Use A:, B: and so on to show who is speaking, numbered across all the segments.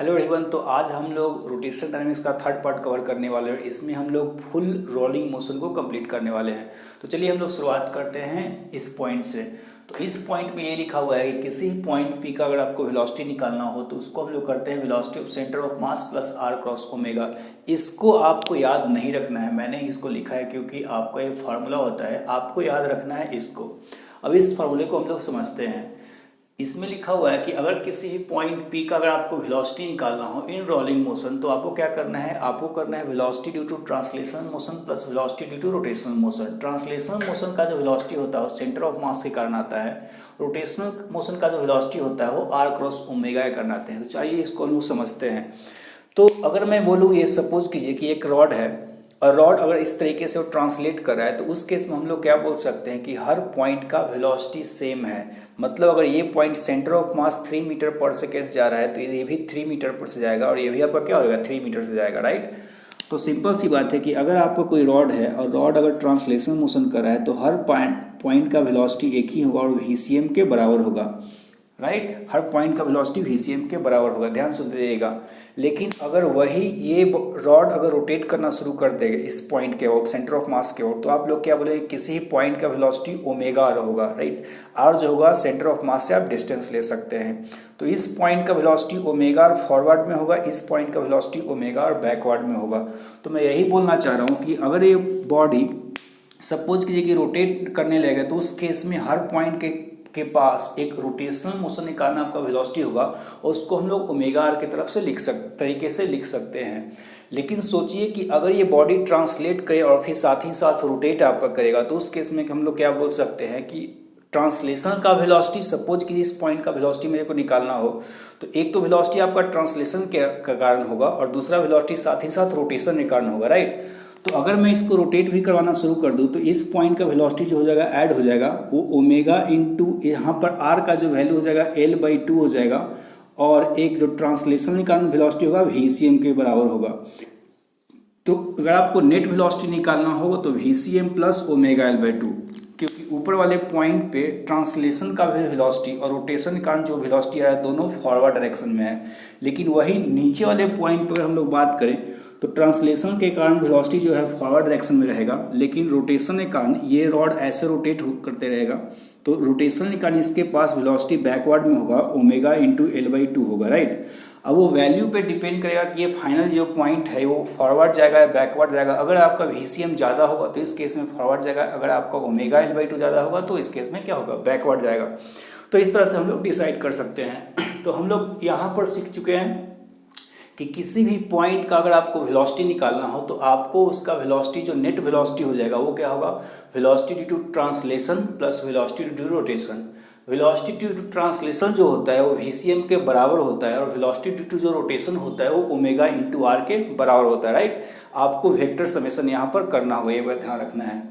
A: Hello everyone. तो आज हम लोग रोटेशनल डायनामिक्स का थर्ड पार्ट कवर करने वाले हैं। इसमें हम लोग फुल रोलिंग मोशन को कंप्लीट करने वाले हैं। तो चलिए हम लोग शुरुआत करते हैं इस पॉइंट से। तो इस पॉइंट में ये लिखा हुआ है कि किसी पॉइंट पी का अगर आपको वेलोसिटी निकालना हो तो उसको हम लोग करते हैं velocity of centre of mass plus R cross omega. इसको आपको याद नहीं रखना है, मैंने इसको लिखा है क्योंकि आपका ये फार्मूला होता है, आपको याद रखना है इसको। अब इस फार्मूले को हम लोग समझते हैं। इसमें लिखा हुआ है कि अगर किसी पॉइंट पी का अगर आपको वेलोसिटी निकालना हो इन रोलिंग मोशन तो आपको क्या करना है, आपको करना है velocity due to translational motion plus velocity due to rotational motion. Translational motion का जो वेलोसिटी होता है वो सेंटर ऑफ मास के कारण आता है। रोटेशनल मोशन का जो वेलोसिटी होता है वो आर क्रॉस ओमेगा के कारण आते हैं। तो चाहिए इसको हम लोग समझते हैं। तो अगर मैं बोलूँ, ये सपोज कीजिए कि एक रॉड है और रॉड अगर इस तरीके से वो ट्रांसलेट कर रहा है तो उस केस में हम लोग क्या बोल सकते हैं कि हर पॉइंट का वेलोसिटी सेम है। मतलब अगर ये point centre of mass 3 metre पर सेकेंड जा रहा है तो ये भी 3 मीटर पर से जाएगा और ये भी आपका क्या होगा 3 मीटर से जाएगा, राइट। तो सिंपल सी बात है कि अगर आपका कोई रॉड है और रॉड अगर ट्रांसलेशन मोशन कर रहा है तो हर पॉइंट का वेलोसिटी एक ही होगा और VCM के बराबर होगा, राइट। हर पॉइंट का वेलोसिटी VCM के बराबर होगा, ध्यान से दीजिएगा। लेकिन अगर वही ये रॉड अगर रोटेट करना शुरू कर देगा इस पॉइंट के ओर, सेंटर ऑफ मास के ओर, तो आप लोग क्या बोलेंगे, किसी पॉइंट का वेलोसिटी ओमेगा आर होगा, राइट। आर जो होगा सेंटर ऑफ मास से आप डिस्टेंस ले सकते हैं। तो इस पॉइंट का वेलोसिटी ओमेगा आर फॉरवर्ड में होगा, इस पॉइंट का वेलोसिटी ओमेगा आर बैकवर्ड में होगा। तो मैं यही बोलना चाह रहा हूँ कि अगर ये बॉडी सपोज कीजिए कि रोटेट करने लगेगा तो उस केस में हर पॉइंट के पास एक रोटेशनल मोशन के कारण आपका वेलोसिटी होगा और उसको हम लोग ओमेगा आर की तरफ से तरीके से लिख सकते हैं। लेकिन सोचिए कि अगर ये बॉडी ट्रांसलेट करे और फिर साथ ही साथ रोटेट आपका करेगा तो उस केस में हम लोग क्या बोल सकते हैं कि ट्रांसलेशन का वेलोसिटी, सपोज कि इस पॉइंट का वेलोसिटी मेरे को निकालना हो तो एक तो वेलोसिटी आपका ट्रांसलेशन के कारण होगा और दूसरा वेलोसिटी साथ ही साथ रोटेशन के कारण होगा, राइट। तो अगर मैं इसको रोटेट भी करवाना शुरू कर दूं तो इस पॉइंट का वेलोसिटी जो हो जाएगा ऐड हो जाएगा, वो ओमेगा इंटू यहाँ पर आर का जो वैल्यू हो जाएगा L/2 हो जाएगा और एक जो ट्रांसलेशन के कारण वेलोसिटी होगा VCM के बराबर होगा। तो अगर आपको नेट वेलोसिटी निकालना हो तो VCM प्लस ओमेगा L/2, क्योंकि ऊपर वाले पॉइंट पे ट्रांसलेशन का वेलोसिटी और रोटेशन के कारण जो वेलोसिटी आ रहा है दोनों फॉरवर्ड डायरेक्शन में है। लेकिन वही नीचे वाले पॉइंट पर हम लोग बात करें तो ट्रांसलेशन के कारण वेलोसिटी जो है फॉरवर्ड डायरेक्शन में रहेगा, लेकिन रोटेशन के कारण ये रॉड ऐसे रोटेट करते रहेगा तो रोटेशन के कारण इसके पास वेलोसिटी बैकवर्ड में होगा, ओमेगा इंटू L/2 होगा, राइट। अब वो वैल्यू पे डिपेंड करेगा कि ये फाइनल जो पॉइंट है वो फॉरवर्ड जाएगा या बैकवर्ड जाएगा। अगर आपका VCM ज़्यादा होगा तो इस केस में फॉरवर्ड जाएगा, अगर आपका ओमेगा L/2 ज़्यादा होगा तो इस केस में क्या होगा, बैकवर्ड जाएगा। तो इस तरह से हम लोग डिसाइड कर सकते हैं। तो हम लोग यहाँ पर सीख चुके हैं कि किसी भी पॉइंट का अगर आपको वेलोसिटी निकालना हो तो आपको उसका वेलोसिटी जो नेट वेलोसिटी हो जाएगा वो क्या होगा, velocity due to translation plus velocity due to rotation. Velocity due to translation जो होता है वो VCM के बराबर होता है और वेलोसिटी ड्यू टू जो रोटेशन होता है वो ओमेगा इंटू आर के बराबर होता है, राइट। आपको वेक्टर समेशन यहाँ पर करना होगा, ये ध्यान रखना है।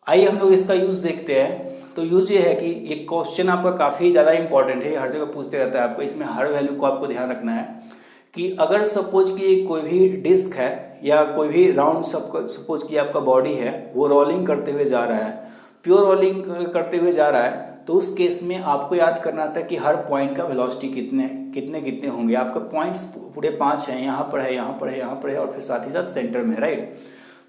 A: आइए हम लोग इसका यूज़ देखते हैं। तो यूज़ ये है कि ये क्वेश्चन आपका काफ़ी ज़्यादा इंपॉर्टेंट है, हर जगह पूछते रहता है आपको, इसमें हर वैल्यू को आपको ध्यान रखना है कि अगर सपोज कि कोई भी डिस्क है या कोई भी राउंड सपोज कि आपका बॉडी है वो रोलिंग करते हुए जा रहा है, प्योर रोलिंग करते हुए जा रहा है, तो उस केस में आपको याद करना था कि हर पॉइंट का वेलोसिटी कितने कितने कितने होंगे। आपका पॉइंट्स पूरे 5 हैं, यहाँ पर है, यहाँ पर है, यहाँ पर है और फिर साथ ही साथ सेंटर में, राइट।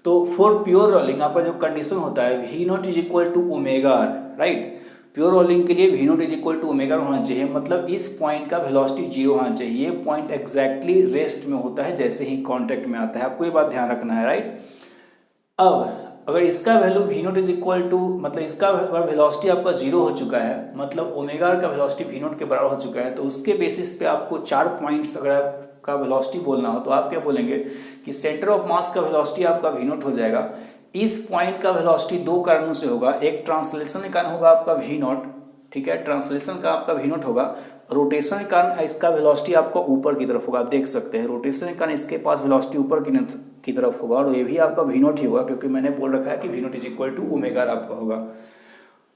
A: तो फॉर प्योर रोलिंग आपका जो कंडीशन होता है V0 is equal to omega R, right. Pure rolling के लिए V0 is equal to omega होना चाहिए, मतलब इस पॉइंट का वेलोसिटी 0 होना चाहिए। ये पॉइंट एग्जैक्टली रेस्ट में होता है जैसे ही कांटेक्ट में आता है, आपको ये बात ध्यान रखना है, राइट। अब अगर इसका value V0 is equal to, मतलब इसका अगर वेलोसिटी आपका 0 हो चुका है, मतलब ओमेगा का वेलोसिटी V0 के बराबर हो चुका है, तो उसके बेसिस पे आपको 4 पॉइंट्स अगर आपका वेलोसिटी बोलना हो तो आप क्या बोलेंगे कि सेंटर ऑफ मास का वेलोसिटी आपका V0 हो जाएगा। इस पॉइंट का वेलोसिटी 2 कारणों से होगा, एक ट्रांसलेशन के कारण होगा आपका V0, ठीक है, ट्रांसलेशन का आपका V0 होगा। रोटेशन के कारण इसका वेलोसिटी आपका ऊपर की तरफ होगा, आप देख सकते हैं रोटेशन के कारण इसके पास वेलोसिटी ऊपर की तरफ होगा और ये भी आपका V0 ही होगा, क्योंकि मैंने बोल रखा है कि V0 is equal to omega आपका होगा।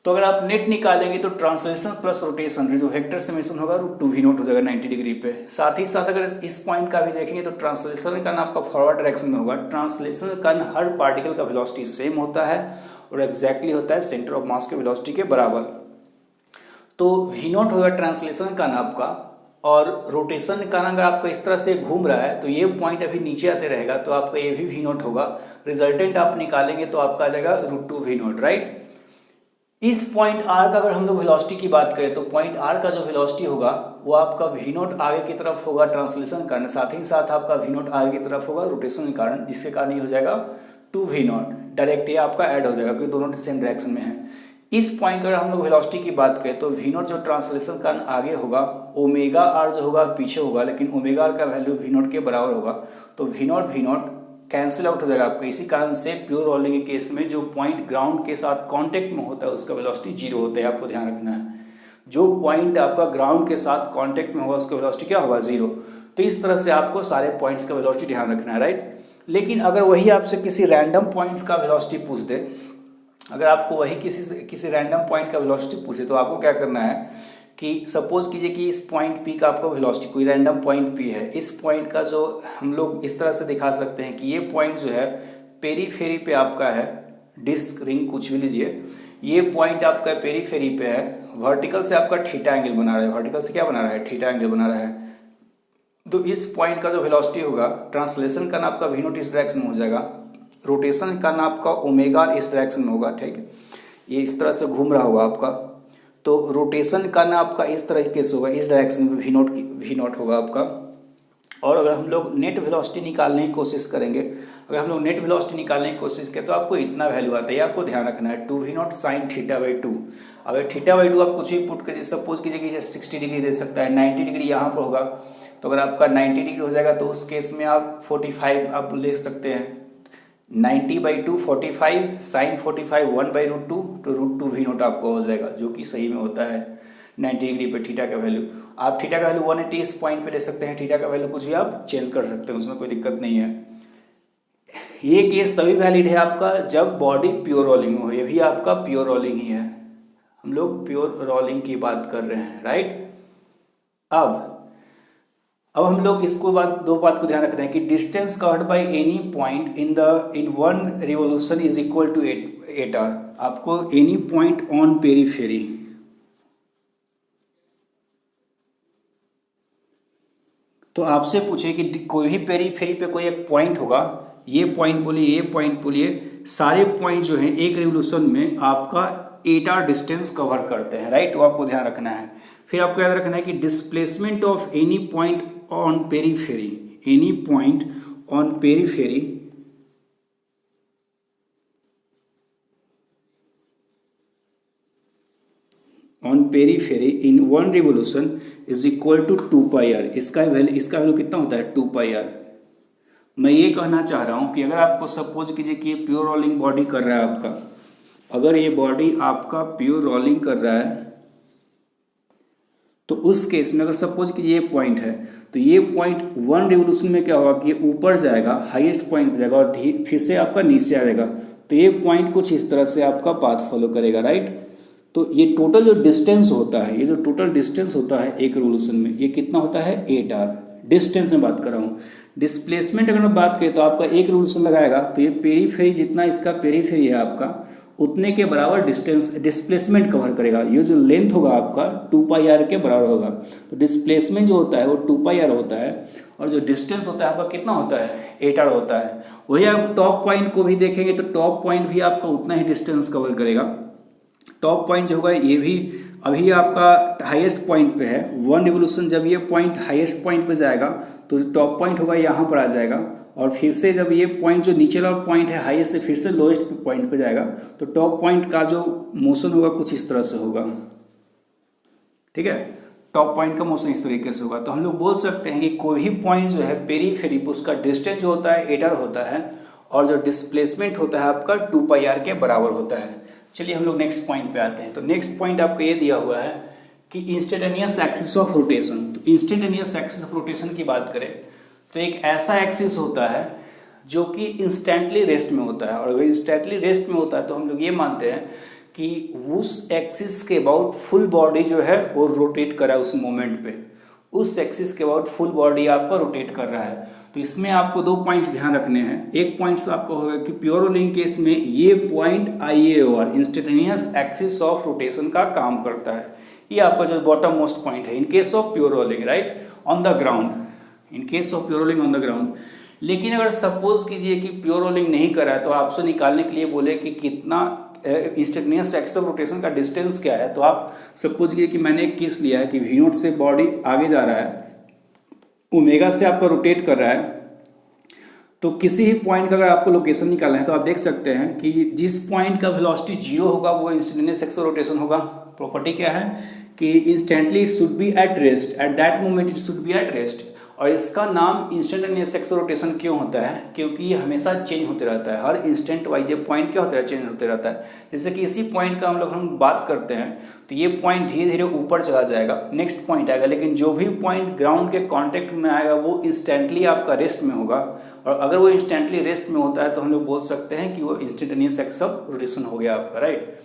A: तो अगर आप नेट निकालेंगे तो ट्रांसलेशन प्लस रोटेशन जो वेक्टर समेशन होगा √2V0 हो जाएगा 90 डिग्री पे। साथ ही साथ अगर इस पॉइंट का भी देखेंगे तो ट्रांसलेशन के कारण आपका फॉरवर्ड डायरेक्शन में होगा। ट्रांसलेशन के कारण हर पार्टिकल का वेलोसिटी सेम होता है और एग्जैक्टली होता है सेंटर ऑफ मास के वेलोसिटी के बराबर। तो V0 होगा ट्रांसलेशन का कारण आपका और रोटेशन के कारण अगर आपका इस तरह से घूम रहा है तो ये पॉइंट अभी नीचे आते रहेगा, तो आपका ये भी वी नॉट होगा। रिजल्टेंट आप निकालेंगे तो आपका आ जाएगा √2 वी नॉट, राइट। इस पॉइंट आर का अगर हम लोग वेलोसिटी की बात करें तो पॉइंट आर का जो वेलोसिटी होगा वो आपका वी नॉट आगे की तरफ होगा ट्रांसलेशन के कारण, साथ ही साथ आपका वी नॉट आगे की तरफ होगा रोटेशन के कारण, जिसके कारण ये हो जाएगा 2 वी नॉट। डायरेक्ट ये आपका ऐड हो जाएगा क्योंकि दोनों सेम डायरेक्शन में है। इस पॉइंट पर हम लोग वेलोसिटी की बात करें तो वी नॉट जो ट्रांसलेशन के कारण आगे होगा, ओमेगा आर जो होगा पीछे होगा, लेकिन ओमेगा आर का वैल्यू वी नॉट के बराबर होगा, तो वी नॉट कैंसिल आउट हो जाएगा आपका। इसी कारण से प्योर रोलिंग के केस में जो पॉइंट ग्राउंड के साथ कांटेक्ट में होता है उसका वेलोसिटी 0 होता है, आपको ध्यान रखना है। जो पॉइंट आपका ग्राउंड के साथ कांटेक्ट में होगा उसका वेलोसिटी क्या होगा, 0। तो इस तरह से आपको सारे पॉइंट्स का वेलोसिटी ध्यान रखना है, राइट। लेकिन अगर वही आपसे किसी रैंडम पॉइंट्स का वेलोसिटी पूछ दे, अगर आपको वही किसी रैंडम पॉइंट का वेलोसिटी पूछे तो आपको क्या करना है कि सपोज कीजिए कि इस पॉइंट पी का आपका वेलोसिटी कोई रैंडम पॉइंट पी है। इस पॉइंट का जो हम लोग इस तरह से दिखा सकते हैं कि ये पॉइंट जो है पेरीफेरी पे आपका है, डिस्क रिंग कुछ भी लीजिए, ये पॉइंट आपका पेरीफेरी पे है, वर्टिकल से आपका थीटा एंगल बना रहा है, वर्टिकल से क्या बना रहा है, थीटा एंगल बना रहा है। तो इस पॉइंट का जो वेलोसिटी होगा ट्रांसलेशन का ना आपका वी नॉट इस डायरेक्शन में हो जाएगा, रोटेशन का ना आपका ओमेगा इस डायरेक्शन में होगा, ठीक है, ये इस तरह से घूम रहा होगा आपका, तो रोटेशन का ना आपका इस तरीके से होगा, इस डायरेक्शन में वी नॉट होगा आपका। और अगर हम लोग नेट वेलोसिटी निकालने की कोशिश करेंगे, अगर हम लोग नेट वेलोसिटी निकालने की कोशिश करें तो आपको इतना वैल्यू आता है, आपको ध्यान रखना है 2 वी नॉट साइन θ/2। अगर θ/2 आप कुछ भी पुट करिए, सपोज कीजिए कि 60 डिग्री दे सकता है, 90 डिग्री यहाँ पर होगा, तो अगर आपका 90 डिग्री हो जाएगा तो उस केस में आप 45 आप ले सकते हैं, 90/2 45 साइन 45 1/√2, तो √2 वी नॉट आपको हो जाएगा, जो कि सही में होता है 90 डिग्री पे थीटा का वैल्यू। आप थीटा का वैल्यू 180 इस पॉइंट पे ले सकते हैं, थीटा का वैल्यू कुछ भी आप चेंज कर सकते हैं, उसमें कोई दिक्कत नहीं है। ये केस तभी वैलिड है आपका जब बॉडी प्योर रोलिंग हो, ये भी आपका प्योर रोलिंग ही है, हम लोग प्योर रोलिंग की बात कर रहे हैं, राइट। अब हम लोग इसको दो बात को ध्यान रख रहे हैं कि distance covered by any point in one revolution is equal to 8r। आपको एनी पॉइंट ऑन पेरीफेरी, तो आपसे पूछे कि कोई भी पेरीफेरी पे कोई एक पॉइंट होगा, ये पॉइंट बोलिए, ये पॉइंट बोलिए, सारे पॉइंट जो हैं एक रिवोल्यूशन में आपका 8r डिस्टेंस कवर करते हैं, राइट। वो आपको ध्यान रखना है। फिर आपको याद रखना है कि displacement of any point on periphery, any point on periphery in one revolution is equal to 2πr। इसका वैल्यू कितना होता है, 2πr। मैं ये कहना चाह रहा हूँ कि अगर आपको सपोज कीजिए कि ये प्योर रोलिंग बॉडी कर रहा है आपका, अगर ये बॉडी आपका प्योर रोलिंग कर रहा है तो उस केस में अगर सपोज कीजिए ये पॉइंट है, तो ये पॉइंट 1 रिवोल्यूशन में क्या होगा कि ये ऊपर जाएगा, हाईएस्ट पॉइंट पे जाएगा और फिर से आपका नीचे आ जाएगा, तो ये पॉइंट कुछ इस तरह से आपका पाथ फॉलो करेगा, राइट। तो ये टोटल जो डिस्टेंस होता है, ये जो टोटल डिस्टेंस होता है एक रिवोल्यूशन में, ये कितना होता है 8r। डिस्टेंस में बात कर रहा हूँ। डिस्प्लेसमेंट अगर मैं बात करें तो आपका एक रिवोल्यूशन लगाएगा तो ये पेरीफेरी, जितना इसका पेरीफेरी है आपका, उतने के बराबर डिस्प्लेसमेंट कवर करेगा। ये जो लेंथ होगा आपका 2πr के बराबर होगा। तो डिस्प्लेसमेंट जो होता है वो 2πr होता है और जो डिस्टेंस होता है आपका कितना होता है 8r होता है। वही आप टॉप पॉइंट को भी देखेंगे तो टॉप पॉइंट भी आपका उतना ही डिस्टेंस कवर करेगा। टॉप पॉइंट जो होगा ये भी अभी आपका हाईएस्ट पॉइंट पे है, 1 रिवोल्यूशन जब ये पॉइंट हाईएस्ट पॉइंट पे जाएगा तो टॉप पॉइंट होगा यहाँ पर आ जाएगा, और फिर से जब ये पॉइंट जो नीचे वाला पॉइंट है हाईएस्ट से फिर से लोएस्ट पॉइंट पे जाएगा, तो टॉप पॉइंट का जो मोशन होगा कुछ इस तरह से होगा, ठीक है। टॉप पॉइंट का मोशन इस तरीके से होगा। तो हम लोग बोल सकते हैं कि कोई भी पॉइंट जो है पेरीफेरी उसका डिस्टेंस जो होता है 8r होता है और जो डिस्प्लेसमेंट होता है आपका 2πr के बराबर होता है। चलिए हम लोग नेक्स्ट पॉइंट पे आते हैं। तो नेक्स्ट पॉइंट आपको ये दिया हुआ है कि इंस्टेंटेनियस एक्सिस ऑफ रोटेशन। तो इंस्टेंटेनियस एक्सिस ऑफ रोटेशन की बात करें तो एक ऐसा एक्सिस होता है जो कि इंस्टेंटली रेस्ट में होता है, और अगर इंस्टेंटली रेस्ट में होता है तो हम लोग ये मानते हैं कि उस एक्सिस के अबाउट फुल बॉडी जो है वो रोटेट कर रहा है उस मोमेंट पे, उस एक्सिस के अबाउट फुल बॉडी आपका रोटेट कर रहा है। तो इसमें आपको 2 पॉइंट्स ध्यान रखने हैं। एक पॉइंट्स आपको होगा कि प्योर रोलिंग केस में ये point IAOR instantaneous axis of rotation का काम करता है। ये आपका जो बॉटम मोस्ट पॉइंट है in case of pure rolling, right, on the ground, in case of pure rolling on the ground. लेकिन अगर सपोज कीजिए कि प्योर रोलिंग नहीं करा है तो आपसे निकालने के लिए बोले कि कितना इंस्टेंटेनियस एक्सिस ऑफ रोटेशन का डिस्टेंस क्या है, तो आप सपोज कीजिए कि मैंने एक केस लिया है कि वी नोट से बॉडी आगे जा रहा है, ओमेगा से आपका रोटेट कर रहा है, तो किसी भी पॉइंट का अगर आपको लोकेशन निकालना है तो आप देख सकते हैं कि जिस पॉइंट का वेलोसिटी जीरो होगा वो इंस्टेंटेनियस एक्सिस ऑफ रोटेशन होगा। प्रॉपर्टी क्या है कि instantly it should be at rest, at that moment it should be at rest. और इसका नाम इंस्टेंटेनियस एक्सिस ऑफ रोटेशन क्यों होता है, क्योंकि ये हमेशा चेंज होते रहता है, हर इंस्टेंट वाइज ये पॉइंट क्या होता है, चेंज होते रहता है। जैसे कि इसी पॉइंट का हम बात करते हैं तो ये पॉइंट धीरे धीरे ऊपर चला जाएगा, नेक्स्ट पॉइंट आएगा, लेकिन जो भी पॉइंट ग्राउंड के कांटेक्ट में आएगा वो इंस्टेंटली आपका रेस्ट में होगा। और अगर वो इंस्टेंटली रेस्ट में होता है तो हम लोग बोल सकते हैं कि वो इंस्टेंटेनियस एक्सिस ऑफ रोटेशन हो गया आपका, राइट।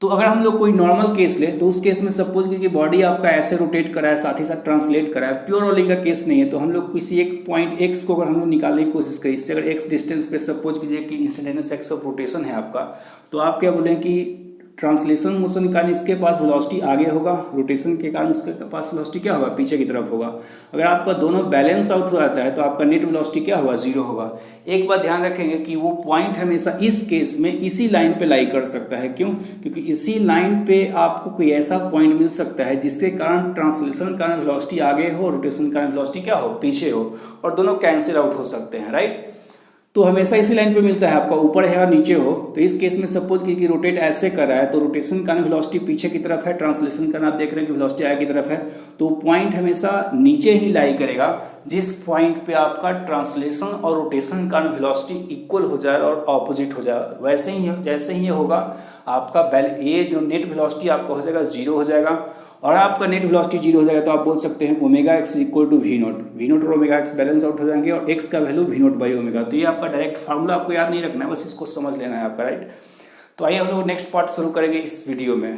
A: तो अगर हम लोग कोई नॉर्मल केस ले तो उस केस में सपोज कि बॉडी आपका ऐसे रोटेट करा है, साथ ही साथ ट्रांसलेट करा है, प्योर रोलिंग का केस नहीं है, तो हम लोग किसी एक पॉइंट एक्स को अगर हम लोग निकालने की कोशिश करें, इससे अगर एक्स डिस्टेंस पे सपोज कीजिए कि इंस्टेंटेनियस एक्सिस ऑफ रोटेशन है आपका, तो आप क्या बोलें कि ट्रांसलेशन मोशन के कारण इसके पास वेलोसिटी आगे होगा, रोटेशन के कारण उसके पास वेलोसिटी क्या होगा, पीछे की तरफ होगा। अगर आपका दोनों बैलेंस आउट हो जाता है तो आपका नेट वेलोसिटी क्या होगा, जीरो होगा। एक बात ध्यान रखेंगे कि वो पॉइंट हमेशा इस केस में इसी लाइन पे लाई कर सकता है, क्यों, क्योंकि इसी लाइन पे आपको कोई ऐसा पॉइंट मिल सकता है जिसके कारण ट्रांसलेशन के कारण वेलोसिटी आगे हो, रोटेशन के कारण वेलोसिटी क्या हो, पीछे हो, और दोनों कैंसिल आउट हो सकते हैं, राइट। तो हमेशा इसी लाइन पे मिलता है, आपका ऊपर है और नीचे हो। तो इस केस में सपोज कि रोटेट ऐसे कर रहा है तो रोटेशन का वेलोसिटी पीछे की तरफ है, ट्रांसलेशन का आप देख रहे हैं कि वेलोसिटी आगे की तरफ है, तो पॉइंट हमेशा नीचे ही लाई करेगा जिस पॉइंट पे आपका ट्रांसलेशन और रोटेशन का वेलोसिटी इक्वल हो जाए और ऑपोजिट हो जाए। वैसे ही जैसे ही ये होगा आपका ये जो नेट वेलोसिटी आपका हो जाएगा जीरो हो जाएगा, और आपका नेट वेलोसिटी जीरो हो जाएगा तो आप बोल सकते हैं omega X equal to V naught और ओमेगा एक्स बैलेंस आउट हो जाएंगे और एक्स का value V naught by omega. तो ये आपका डायरेक्ट फार्मूला आपको याद नहीं रखना है, बस इसको समझ लेना है आपका, राइट। तो आइए हम लोग नेक्स्ट पार्ट शुरू करेंगे इस वीडियो में।